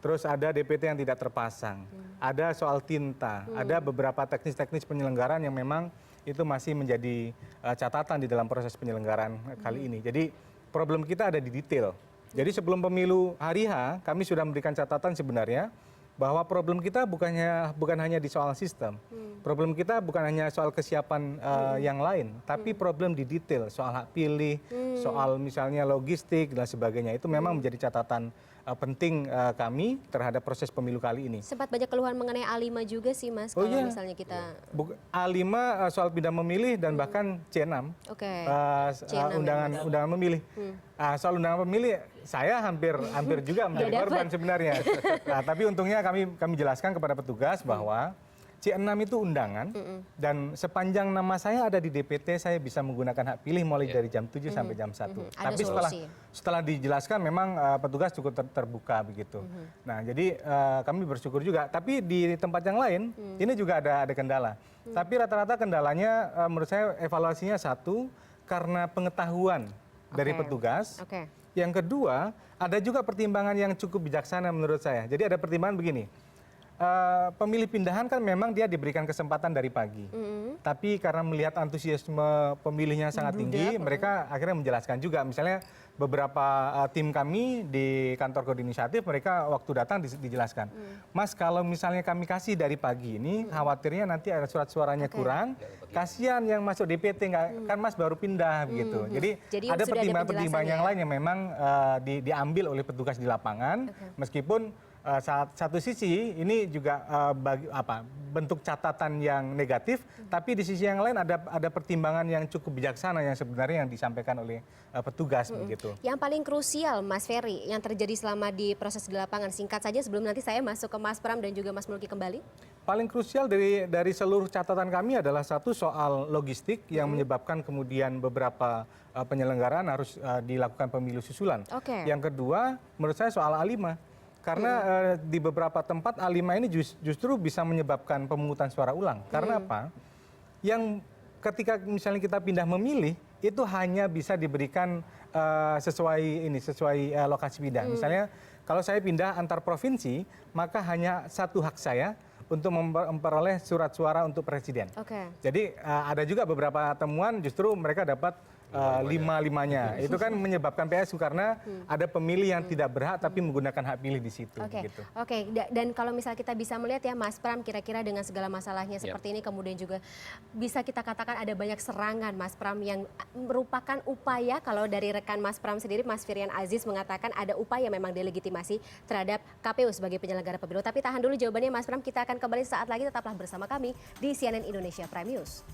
Terus ada DPT yang tidak terpasang. Ada soal tinta, ada beberapa teknis-teknis penyelenggaraan yang memang itu masih menjadi catatan di dalam proses penyelenggaraan kali ini. Jadi problem kita ada di detail. Jadi sebelum pemilu hari H, kami sudah memberikan catatan sebenarnya bahwa problem kita bukan hanya di soal sistem. Problem kita bukan hanya soal kesiapan yang lain, tapi problem di detail soal hak pilih, soal misalnya logistik dan sebagainya. Itu memang menjadi catatan penting kami terhadap proses pemilu kali ini. Sempat banyak keluhan mengenai A5 juga sih Mas, kalau misalnya kita... A5 soal pindah memilih dan bahkan C6, undangan memilih. Soal undangan pemilih, saya hampir juga menjadi korban sebenarnya. Nah, tapi untungnya kami jelaskan kepada petugas bahwa C6 itu undangan dan sepanjang nama saya ada di DPT saya bisa menggunakan hak pilih mulai dari jam 7 sampai jam 1. Tapi setelah dijelaskan memang petugas cukup terbuka begitu. Nah, jadi kami bersyukur juga. Tapi di tempat yang lain ini juga ada kendala. Tapi rata-rata kendalanya menurut saya evaluasinya satu karena pengetahuan dari petugas. Yang kedua, ada juga pertimbangan yang cukup bijaksana menurut saya. Jadi ada pertimbangan begini. Pemilih pindahan kan memang dia diberikan kesempatan dari pagi. Tapi karena melihat antusiasme pemilihnya sangat tinggi, mereka akhirnya menjelaskan juga. Misalnya beberapa tim kami di kantor Kode Inisiatif, mereka waktu datang dijelaskan. Mas, kalau misalnya kami kasih dari pagi ini, khawatirnya nanti ada surat suaranya kurang. Kasihan yang masuk DPT, kan Mas baru pindah begitu. Jadi ada pertimbangan-pertimbangan yang lain yang memang diambil oleh petugas di lapangan. Meskipun satu sisi ini juga bentuk catatan yang negatif, tapi di sisi yang lain ada pertimbangan yang cukup bijaksana yang sebenarnya yang disampaikan oleh petugas begitu. Yang paling krusial Mas Ferry yang terjadi selama di proses di lapangan, singkat saja sebelum nanti saya masuk ke Mas Pram dan juga Mas Mulki kembali. Paling krusial dari seluruh catatan kami adalah satu soal logistik yang menyebabkan kemudian beberapa penyelenggaraan harus dilakukan pemilu susulan. Yang kedua menurut saya soal A5. Karena di beberapa tempat A5 ini justru bisa menyebabkan pemungutan suara ulang. Karena apa? Yang ketika misalnya kita pindah memilih, itu hanya bisa diberikan sesuai lokasi pindah. Misalnya kalau saya pindah antar provinsi, maka hanya satu hak saya untuk memperoleh surat suara untuk presiden. Jadi ada juga beberapa temuan justru mereka dapat lima-limanya. Itu kan menyebabkan PSU karena ada pemilih yang tidak berhak tapi menggunakan hak pilih di situ. Gitu. Dan kalau misal kita bisa melihat ya Mas Pram, kira-kira dengan segala masalahnya seperti ini, kemudian juga bisa kita katakan ada banyak serangan Mas Pram yang merupakan upaya, kalau dari rekan Mas Pram sendiri, Mas Firian Aziz mengatakan ada upaya memang delegitimasi terhadap KPU sebagai penyelenggara pemilu. Tapi tahan dulu jawabannya Mas Pram, kita akan kembali saat lagi, tetaplah bersama kami di CNN Indonesia Prime News.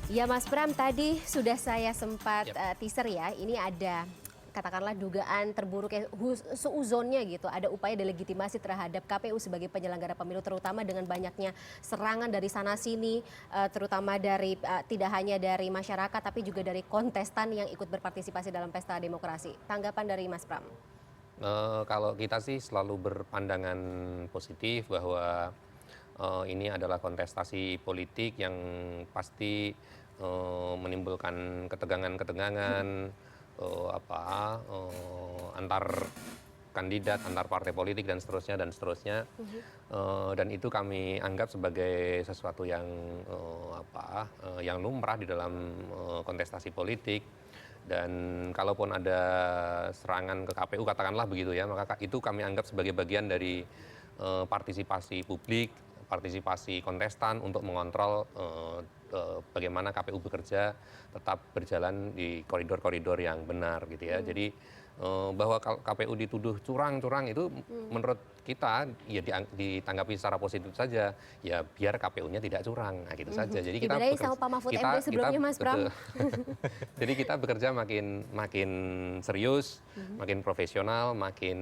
Ya Mas Pram, tadi sudah saya sempat teaser ya, ini ada katakanlah dugaan terburuk ya, seuzonnya gitu, ada upaya delegitimasi terhadap KPU sebagai penyelenggara pemilu, terutama dengan banyaknya serangan dari sana-sini, terutama dari tidak hanya dari masyarakat tapi juga dari kontestan yang ikut berpartisipasi dalam pesta demokrasi. Tanggapan dari Mas Pram? Kalau kita sih selalu berpandangan positif bahwa ini adalah kontestasi politik yang pasti menimbulkan ketegangan-ketegangan antar kandidat, antar partai politik dan seterusnya. Dan itu kami anggap sebagai sesuatu yang yang lumrah di dalam kontestasi politik. Dan kalaupun ada serangan ke KPU katakanlah begitu ya, maka itu kami anggap sebagai bagian dari partisipasi publik, partisipasi kontestan untuk mengontrol bagaimana KPU bekerja tetap berjalan di koridor-koridor yang benar gitu ya. Jadi bahwa KPU dituduh curang-curang itu menurut kita ya ditanggapi secara positif saja, ya biar KPU-nya tidak curang, nah gitu saja. Jadi kita sama Pak Mahfud MD sebelumnya Mas Pram. Jadi kita bekerja makin serius, makin profesional, makin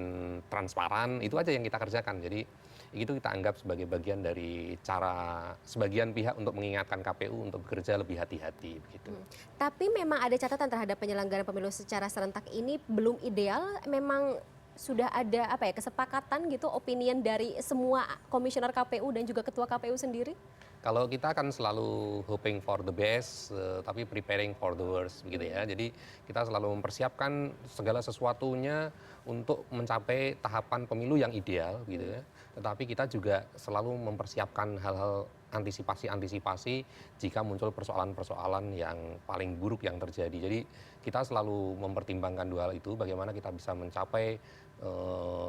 transparan, itu aja yang kita kerjakan. Jadi itu kita anggap sebagai bagian dari cara sebagian pihak untuk mengingatkan KPU untuk bekerja lebih hati-hati begitu. Tapi memang ada catatan terhadap penyelenggaraan pemilu secara serentak ini belum ideal, memang sudah ada kesepakatan gitu, opinion dari semua komisioner KPU dan juga ketua KPU sendiri? Kalau kita kan selalu hoping for the best, tapi preparing for the worst begitu ya. Jadi kita selalu mempersiapkan segala sesuatunya untuk mencapai tahapan pemilu yang ideal gitu ya. Tetapi kita juga selalu mempersiapkan hal-hal antisipasi jika muncul persoalan-persoalan yang paling buruk yang terjadi. Jadi kita selalu mempertimbangkan dua hal itu, bagaimana kita bisa mencapai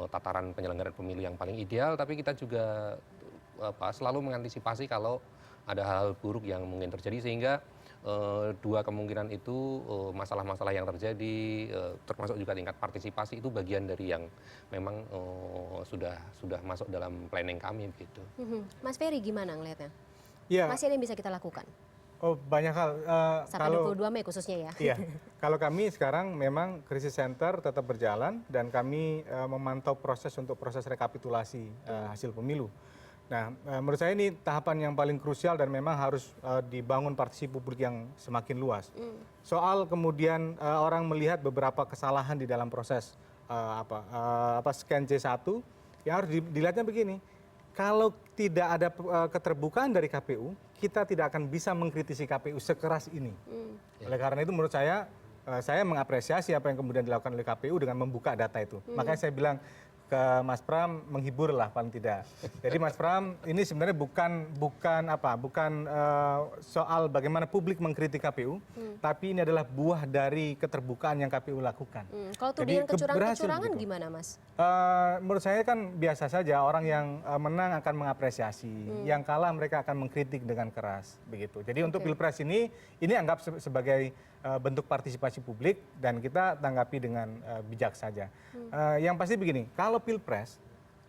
tataran penyelenggaraan pemilu yang paling ideal, tapi kita juga selalu mengantisipasi kalau ada hal-hal buruk yang mungkin terjadi, sehingga dua kemungkinan itu masalah-masalah yang terjadi termasuk juga tingkat partisipasi itu bagian dari yang memang sudah masuk dalam planning kami begitu. Mas Ferry gimana ngelihatnya? Ya. Masih ada yang bisa kita lakukan? Oh banyak hal. Sampai 22 Mei khususnya ya? Iya, kalau kami sekarang memang krisis center tetap berjalan dan kami memantau proses rekapitulasi hasil pemilu. Nah, menurut saya ini tahapan yang paling krusial dan memang harus dibangun partisipasi publik yang semakin luas. Soal kemudian orang melihat beberapa kesalahan di dalam proses scan C1, yang harus dilihatnya begini. Kalau tidak ada keterbukaan dari KPU, kita tidak akan bisa mengkritisi KPU sekeras ini. Oleh karena itu menurut saya mengapresiasi apa yang kemudian dilakukan oleh KPU dengan membuka data itu. Makanya saya bilang ke Mas Pram, menghibur lah paling tidak. Jadi Mas Pram ini sebenarnya bukan soal bagaimana publik mengkritik KPU, tapi ini adalah buah dari keterbukaan yang KPU lakukan. Kalau tudingan kecurangan gimana Mas? Menurut saya kan biasa saja, orang yang menang akan mengapresiasi, yang kalah mereka akan mengkritik dengan keras begitu. Jadi untuk Pilpres ini anggap sebagai bentuk partisipasi publik dan kita tanggapi dengan bijak saja. Yang pasti begini, kalau Pilpres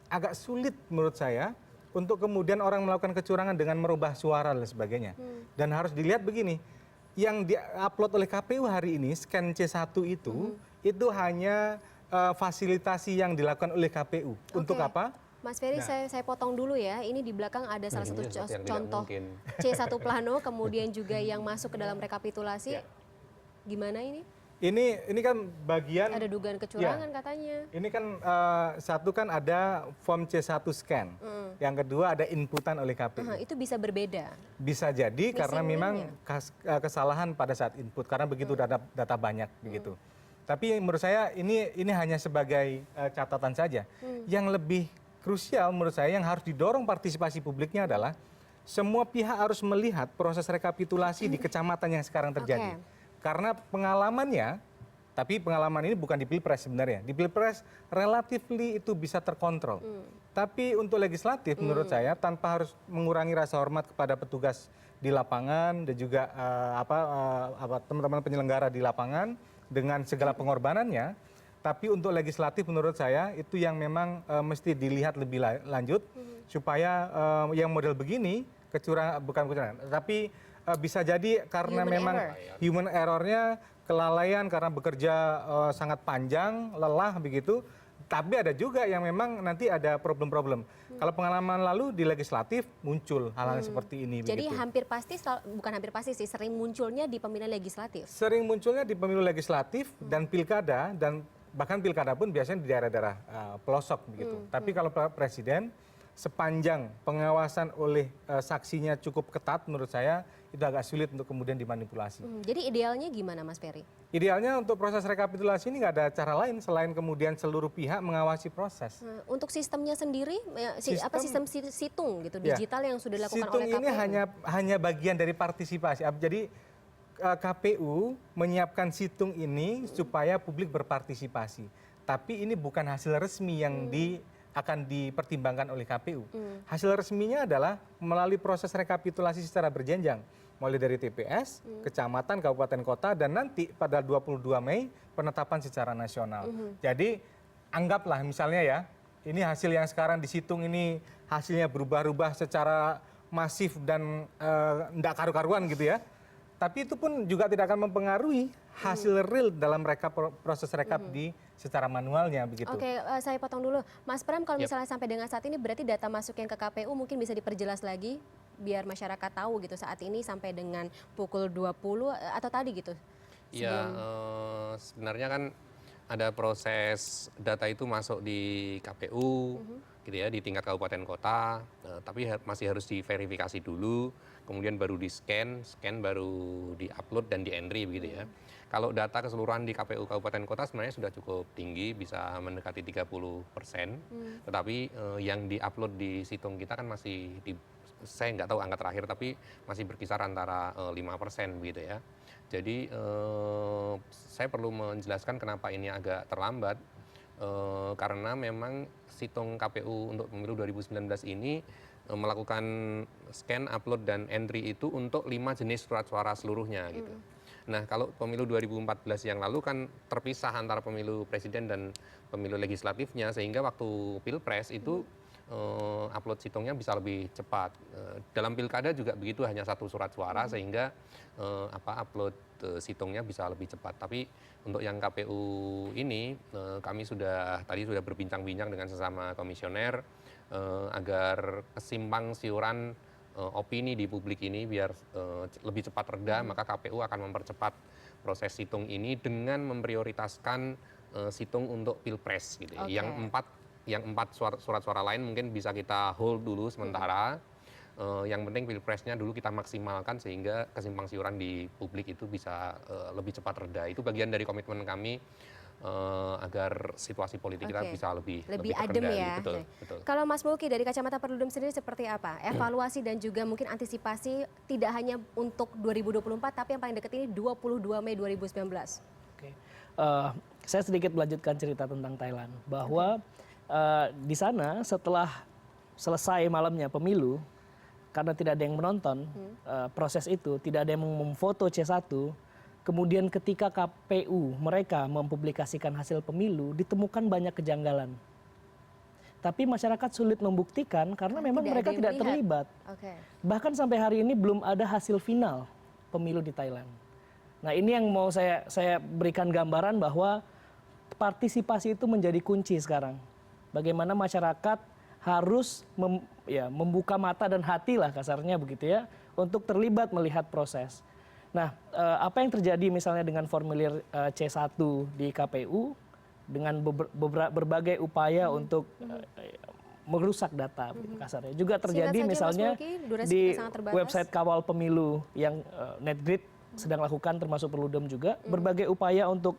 agak sulit menurut saya untuk kemudian orang melakukan kecurangan dengan merubah suara dan sebagainya. Dan harus dilihat begini, yang di-upload oleh KPU hari ini, scan C1 itu hanya fasilitasi yang dilakukan oleh KPU. Untuk apa? Mas Ferry, saya potong dulu ya. Ini di belakang ada salah satu contoh C1 plano, kemudian juga yang masuk ke dalam rekapitulasi. Gimana ini? Ini kan bagian Ada dugaan kecurangan katanya. ini kan satu kan ada form C1 scan. Yang kedua ada inputan oleh KPU. Itu bisa berbeda. Bisa jadi karena memang linknya. kesalahan pada saat input karena begitu data banyak begitu. Tapi menurut saya ini hanya sebagai catatan saja. Yang lebih krusial menurut saya yang harus didorong partisipasi publiknya adalah semua pihak harus melihat proses rekapitulasi di kecamatan yang sekarang terjadi. Karena pengalamannya, tapi pengalaman ini bukan di Pilpres sebenarnya. Di Pilpres relatifly itu bisa terkontrol. Tapi untuk legislatif menurut saya tanpa harus mengurangi rasa hormat kepada petugas di lapangan dan juga teman-teman penyelenggara di lapangan dengan segala pengorbanannya, tapi untuk legislatif menurut saya itu yang memang mesti dilihat lebih lanjut supaya yang model begini bukan kecurangan, tapi bisa jadi karena human errornya kelalaian karena bekerja sangat panjang, lelah begitu. Tapi ada juga yang memang nanti ada problem-problem. Kalau pengalaman lalu di legislatif muncul hal-hal seperti ini. Jadi begitu. hampir pasti, bukan hampir pasti sih, sering munculnya di pemilihan legislatif. Sering munculnya di pemilu legislatif dan pilkada, dan bahkan pilkada pun biasanya di daerah-daerah pelosok begitu. Tapi kalau presiden sepanjang pengawasan oleh saksinya cukup ketat menurut saya itu agak sulit untuk kemudian dimanipulasi. Jadi idealnya gimana Mas Ferry? Idealnya untuk proses rekapitulasi ini nggak ada cara lain selain kemudian seluruh pihak mengawasi proses. Untuk sistemnya sendiri, sistem situng gitu, Ya. digital yang sudah dilakukan Situng oleh KPU? ini hanya bagian dari partisipasi. Jadi KPU menyiapkan situng ini supaya publik berpartisipasi. Tapi ini bukan hasil resmi yang akan dipertimbangkan oleh KPU. Hasil resminya adalah melalui proses rekapitulasi secara berjenjang. Mulai dari TPS, kecamatan, kabupaten, kota, dan nanti pada 22 Mei penetapan secara nasional. Jadi anggaplah misalnya ya, ini hasil yang sekarang disitung ini hasilnya berubah-ubah secara masif dan tidak karu-karuan gitu ya. Tapi itu pun juga tidak akan mempengaruhi hasil real dalam proses rekap secara manualnya begitu. Oke, saya potong dulu. Mas Pram, kalau misalnya sampai dengan saat ini berarti data masuk yang ke KPU mungkin bisa diperjelas lagi biar masyarakat tahu gitu saat ini sampai dengan pukul 20 atau tadi gitu? Iya, sebenarnya kan ada proses data itu masuk di KPU, gitu ya, di tingkat kabupaten kota, tapi masih harus diverifikasi dulu, kemudian baru di-scan baru di-upload dan di-entry begitu ya. Kalau data keseluruhan di KPU kabupaten kota sebenarnya sudah cukup tinggi, bisa mendekati 30%, tetapi yang di-upload di situng kita kan masih saya nggak tahu angka terakhir, tapi masih berkisar antara 5% begitu ya. Jadi saya perlu menjelaskan kenapa ini agak terlambat, karena memang situng KPU untuk pemilu 2019 ini melakukan scan, upload, dan entry itu untuk 5 jenis surat suara seluruhnya gitu. Nah kalau pemilu 2014 yang lalu kan terpisah antara pemilu presiden dan pemilu legislatifnya, sehingga waktu pilpres itu upload situngnya bisa lebih cepat. Dalam pilkada juga begitu, hanya 1 surat suara sehingga upload situngnya bisa lebih cepat. Tapi untuk yang KPU ini kami tadi sudah berbincang-bincang dengan sesama komisioner agar kesimpang siuran opini di publik ini biar lebih cepat reda, maka KPU akan mempercepat proses situng ini dengan memprioritaskan situng untuk pilpres gitu. Okay. Yang empat surat suara lain mungkin bisa kita hold dulu sementara. Yang penting pilpresnya dulu kita maksimalkan sehingga kesimpang siuran di publik itu bisa lebih cepat reda. Itu bagian dari komitmen kami agar situasi politik kita bisa lebih adem terkendali. ya. Betul. Kalau Mas Mulki dari kacamata Perludem sendiri seperti apa? Evaluasi dan juga mungkin antisipasi tidak hanya untuk 2024 tapi yang paling dekat ini 22 Mei 2019. Oke. Saya sedikit melanjutkan cerita tentang Thailand bahwa di sana setelah selesai malamnya pemilu, karena tidak ada yang menonton proses itu, tidak ada yang memfoto C1, kemudian ketika KPU mereka mempublikasikan hasil pemilu, ditemukan banyak kejanggalan. Tapi masyarakat sulit membuktikan karena memang mereka tidak terlibat. Bahkan sampai hari ini belum ada hasil final pemilu di Thailand. Nah ini yang mau saya berikan gambaran bahwa partisipasi itu menjadi kunci sekarang. Bagaimana masyarakat harus membuka mata dan hati lah kasarnya begitu ya untuk terlibat melihat proses. Nah, apa yang terjadi misalnya dengan formulir C1 di KPU dengan berbagai upaya untuk merusak data kasarnya. Juga terjadi Singkat saja, misalnya Mas Mulki, durasi di kita sangat terbatas. website kawal pemilu yang Netgrid sedang lakukan termasuk Perludem juga berbagai upaya untuk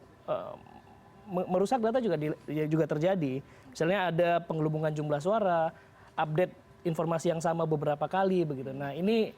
merusak data juga terjadi. Misalnya ada penggelembungan jumlah suara, update informasi yang sama beberapa kali begitu. Nah, ini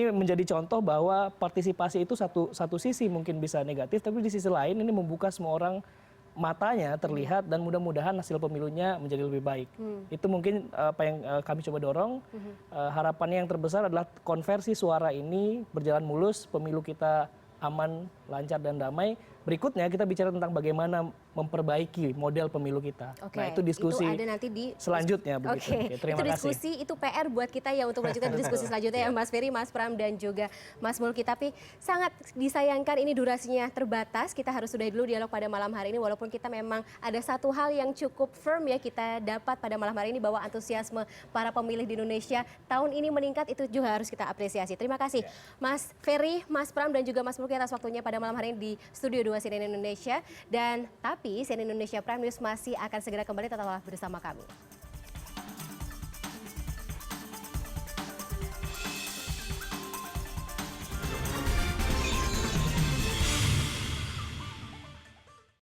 menjadi contoh bahwa partisipasi itu satu sisi mungkin bisa negatif, tapi di sisi lain ini membuka semua orang matanya terlihat dan mudah-mudahan hasil pemilunya menjadi lebih baik. Itu mungkin apa yang kami coba dorong. Harapannya yang terbesar adalah konversi suara ini berjalan mulus, pemilu kita aman, lancar dan damai. Berikutnya kita bicara tentang bagaimana memperbaiki model pemilu kita. Oke, Nah, itu diskusi itu ada nanti di selanjutnya begitu. Oke, Terima itu kasih. diskusi, itu PR buat kita ya untuk melanjutkan diskusi selanjutnya ya Mas Ferry, Mas Pram dan juga Mas Mulki. Tapi sangat disayangkan ini durasinya terbatas. Kita harus sudahi dulu dialog pada malam hari ini walaupun kita memang ada satu hal yang cukup firm ya kita dapat pada malam hari ini bahwa antusiasme para pemilih di Indonesia tahun ini meningkat, itu juga harus kita apresiasi. Terima kasih Mas Ferry, Mas Pram dan juga Mas Mulki atas waktunya pada malam hari ini di Studio 2 CNN Indonesia. Dan tapi CNN Indonesia Prime News masih akan segera kembali, tetaplah bersama kami.